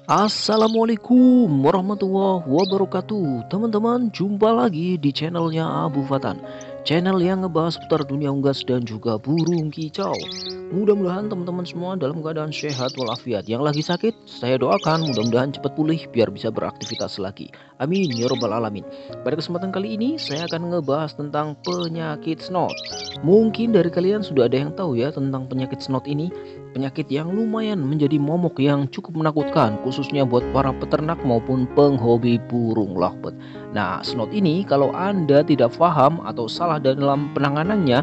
Assalamualaikum warahmatullahi wabarakatuh. Teman-teman, jumpa lagi di channelnya Abu Fatan, channel yang ngebahas seputar dunia unggas dan juga burung kicau. Mudah-mudahan teman-teman semua dalam keadaan sehat walafiat. Yang lagi sakit, saya doakan mudah-mudahan cepat pulih biar bisa beraktivitas lagi. Amin ya robbal alamin. Pada kesempatan kali ini saya akan ngebahas tentang penyakit snot. Mungkin dari kalian sudah ada yang tahu ya tentang penyakit snot ini. Penyakit yang lumayan menjadi momok yang cukup menakutkan, khususnya buat para peternak maupun penghobi burung lovebird. Nah, snot ini kalau Anda tidak paham atau salah dalam penanganannya,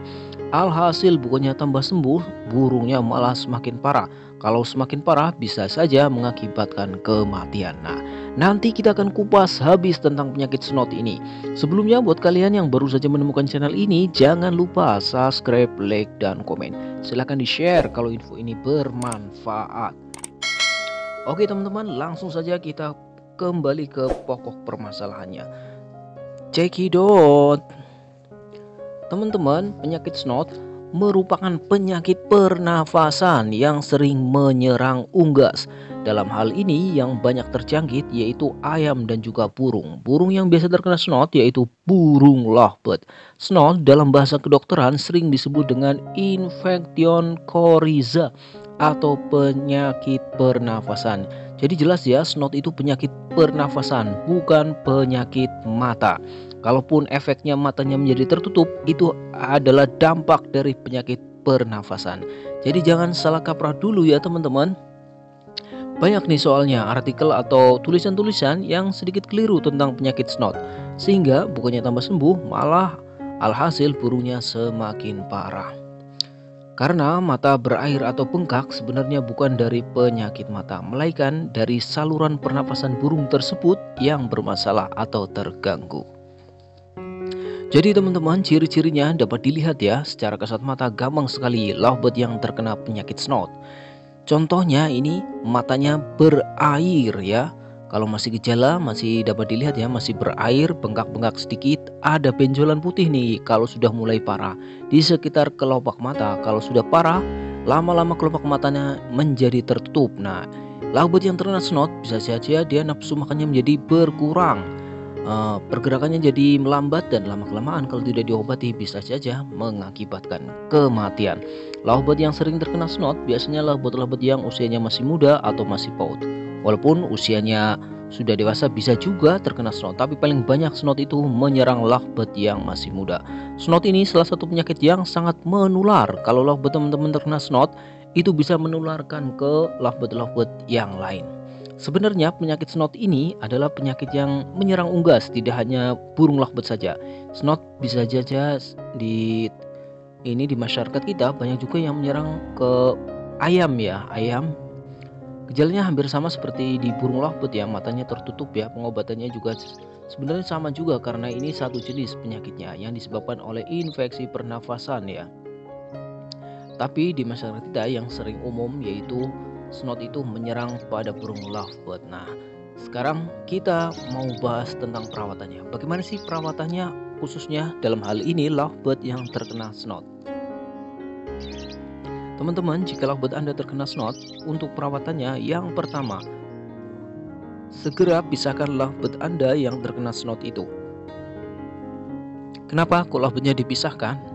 alhasil bukannya tambah sembuh, burungnya malah semakin parah. Kalau semakin parah bisa saja mengakibatkan kematian. Nah, nanti kita akan kupas habis tentang penyakit snot ini. Sebelumnya buat kalian yang baru saja menemukan channel ini, jangan lupa subscribe, like, dan komen. Silahkan di-share kalau info ini bermanfaat. Oke teman-teman, langsung saja kita kembali ke pokok permasalahannya. Cekidot. Teman-teman, penyakit snot merupakan penyakit pernafasan yang sering menyerang unggas. Dalam hal ini yang banyak terjangkit yaitu ayam dan juga burung. Burung yang biasa terkena snot yaitu burung lovebird. Snot dalam bahasa kedokteran sering disebut dengan infection coryza atau penyakit pernafasan. Jadi jelas ya, snot itu penyakit pernafasan, bukan penyakit mata. Kalaupun efeknya matanya menjadi tertutup, itu adalah dampak dari penyakit pernafasan. Jadi jangan salah kaprah dulu ya teman-teman. Banyak nih soalnya artikel atau tulisan-tulisan yang sedikit keliru tentang penyakit snot, sehingga bukannya tambah sembuh, malah alhasil burungnya semakin parah. Karena mata berair atau bengkak sebenarnya bukan dari penyakit mata, melainkan dari saluran pernafasan burung tersebut yang bermasalah atau terganggu. Jadi teman-teman, ciri-cirinya dapat dilihat ya, secara kasat mata gampang sekali lovebird yang terkena penyakit snot. Contohnya ini matanya berair ya. Kalau masih gejala masih dapat dilihat ya, masih berair, bengkak-bengkak sedikit, ada benjolan putih nih kalau sudah mulai parah di sekitar kelopak mata. Kalau sudah parah, lama-lama kelopak matanya menjadi tertutup. Nah, lovebird yang terkena snot bisa saja dia nafsu makannya menjadi berkurang. Pergerakannya jadi melambat dan lama-kelamaan kalau tidak diobati bisa saja mengakibatkan kematian. Lovebird yang sering terkena snot biasanya lovebird yang usianya masih muda atau masih PAUD. Walaupun usianya sudah dewasa bisa juga terkena snot, tapi paling banyak snot itu menyerang lovebird yang masih muda. Snot ini salah satu penyakit yang sangat menular. Kalau lovebird teman-teman terkena snot, itu bisa menularkan ke lovebird yang lain. Sebenarnya penyakit snot ini adalah penyakit yang menyerang unggas, tidak hanya burung lovebird saja. Snot bisa saja di masyarakat kita banyak juga yang menyerang ke ayam ya, ayam. Gejalanya hampir sama seperti di burung lovebird ya, matanya tertutup ya. Pengobatannya juga sebenarnya sama juga karena ini satu jenis penyakitnya yang disebabkan oleh infeksi pernafasan ya. Tapi di masyarakat kita yang sering umum yaitu snot itu menyerang pada burung lovebird. Nah, sekarang kita mau bahas tentang perawatannya. Bagaimana sih perawatannya khususnya dalam hal ini lovebird yang terkena snot? Teman-teman, jika lovebird Anda terkena snot, untuk perawatannya yang pertama, segera pisahkan lovebird Anda yang terkena snot itu. Kenapa kok lovebirdnya dipisahkan?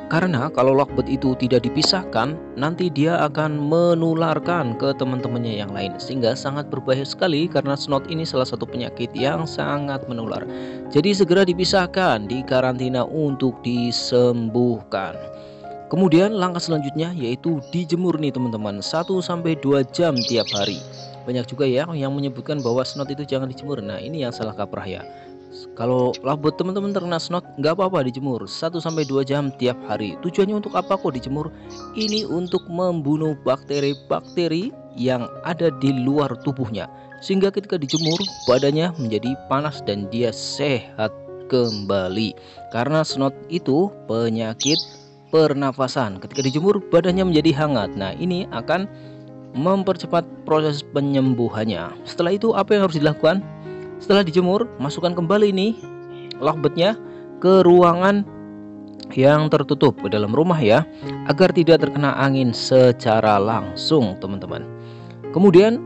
Karena kalau lovebird itu tidak dipisahkan, nanti dia akan menularkan ke teman-temannya yang lain, sehingga sangat berbahaya sekali karena snot ini salah satu penyakit yang sangat menular. Jadi segera dipisahkan, dikarantina untuk disembuhkan. Kemudian langkah selanjutnya yaitu dijemur nih teman-teman, 1-2 jam tiap hari. Banyak juga ya yang menyebutkan bahwa snot itu jangan dijemur. Nah, ini yang salah kaprah ya. Kalau lovebird teman-teman terkena snot, nggak apa-apa dijemur 1-2 jam tiap hari. Tujuannya untuk apa kok dijemur? Ini untuk membunuh bakteri-bakteri yang ada di luar tubuhnya, sehingga ketika dijemur badannya menjadi panas dan dia sehat kembali. Karena snot itu penyakit pernafasan, ketika dijemur badannya menjadi hangat. Nah, ini akan mempercepat proses penyembuhannya. Setelah itu apa yang harus dilakukan? Setelah dijemur, masukkan kembali nih lovebird-nya ke ruangan yang tertutup ke dalam rumah ya, agar tidak terkena angin secara langsung teman-teman. Kemudian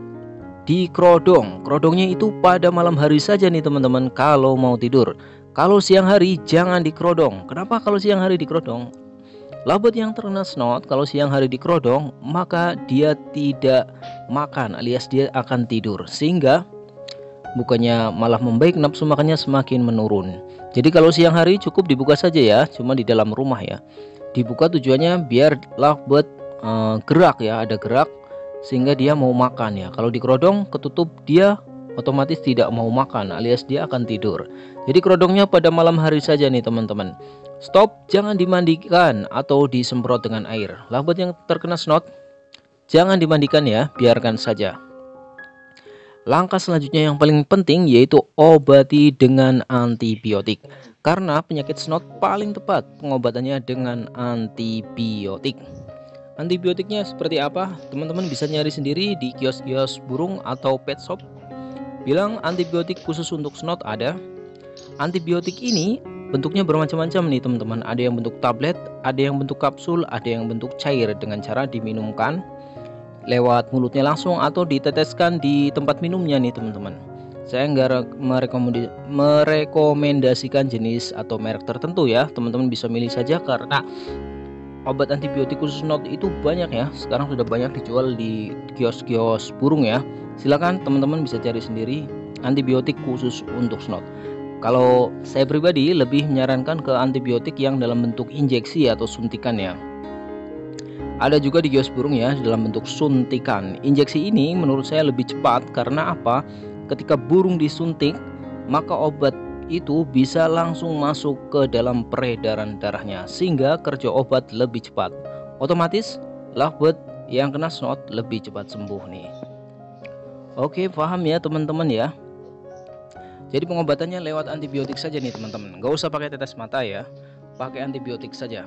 dikerodong. Kerodongnya itu pada malam hari saja nih teman-teman kalau mau tidur. Kalau siang hari jangan dikerodong. Kenapa kalau siang hari dikerodong? Labet yang terkena snot kalau siang hari dikerodong, maka dia tidak makan alias dia akan tidur, sehingga bukannya malah membaik, nafsu makannya semakin menurun. Jadi kalau siang hari cukup dibuka saja ya, cuma di dalam rumah ya. Dibuka tujuannya biar labet gerak ya, ada gerak sehingga dia mau makan ya. Kalau dikerodong ketutup, dia otomatis tidak mau makan alias dia akan tidur. Jadi kerodongnya pada malam hari saja nih teman-teman. Stop, jangan dimandikan atau disemprot dengan air. Labet yang terkena snot jangan dimandikan ya, biarkan saja. Langkah selanjutnya yang paling penting yaitu obati dengan antibiotik. Karena penyakit snot paling tepat pengobatannya dengan antibiotik. Antibiotiknya seperti apa? Teman-teman bisa nyari sendiri di kios-kios burung atau pet shop. Bilang antibiotik khusus untuk snot ada. Antibiotik ini bentuknya bermacam-macam nih teman-teman. Ada yang bentuk tablet, ada yang bentuk kapsul, ada yang bentuk cair dengan cara diminumkan lewat mulutnya langsung atau diteteskan di tempat minumnya nih teman-teman. Saya nggak merekomendasikan jenis atau merek tertentu ya. Teman-teman bisa milih saja karena obat antibiotik khusus snot itu banyak ya. Sekarang sudah banyak dijual di kios-kios burung ya. Silakan teman-teman bisa cari sendiri antibiotik khusus untuk snot. Kalau saya pribadi lebih menyarankan ke antibiotik yang dalam bentuk injeksi atau suntikan ya. Ada juga di kios burung ya dalam bentuk suntikan. Injeksi ini menurut saya lebih cepat karena apa? Ketika burung disuntik, maka obat itu bisa langsung masuk ke dalam peredaran darahnya sehingga kerja obat lebih cepat. Otomatis labet yang kena snot lebih cepat sembuh nih. Oke, paham ya teman-teman ya. Jadi pengobatannya lewat antibiotik saja nih teman-teman. Nggak usah pakai tetes mata ya, pakai antibiotik saja.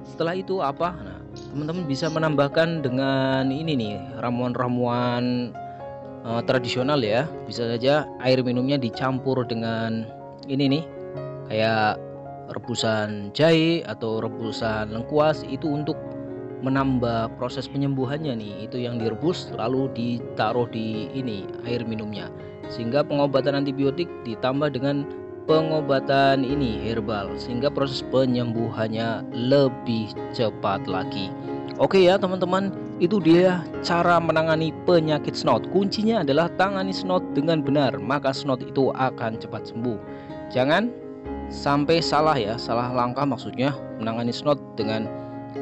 Setelah itu apa? Nah, teman-teman bisa menambahkan dengan ini nih, ramuan-ramuan tradisional ya. Bisa saja air minumnya dicampur dengan ini nih, kayak rebusan jahe atau rebusan lengkuas, itu untuk menambah proses penyembuhannya nih. Itu yang direbus lalu ditaruh di ini air minumnya, sehingga pengobatan antibiotik ditambah dengan pengobatan ini herbal sehingga proses penyembuhannya lebih cepat lagi. Oke ya teman-teman, itu dia cara menangani penyakit snot. Kuncinya adalah tangani snot dengan benar, maka snot itu akan cepat sembuh. Jangan sampai salah ya, salah langkah maksudnya menangani snot dengan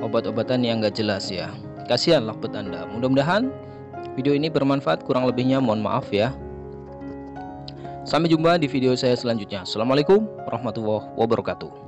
obat-obatan yang gak jelas ya. Kasihan labet Anda. Mudah-mudahan video ini bermanfaat, kurang lebihnya mohon maaf ya. Sampai jumpa di video saya selanjutnya. Assalamualaikum warahmatullahi wabarakatuh.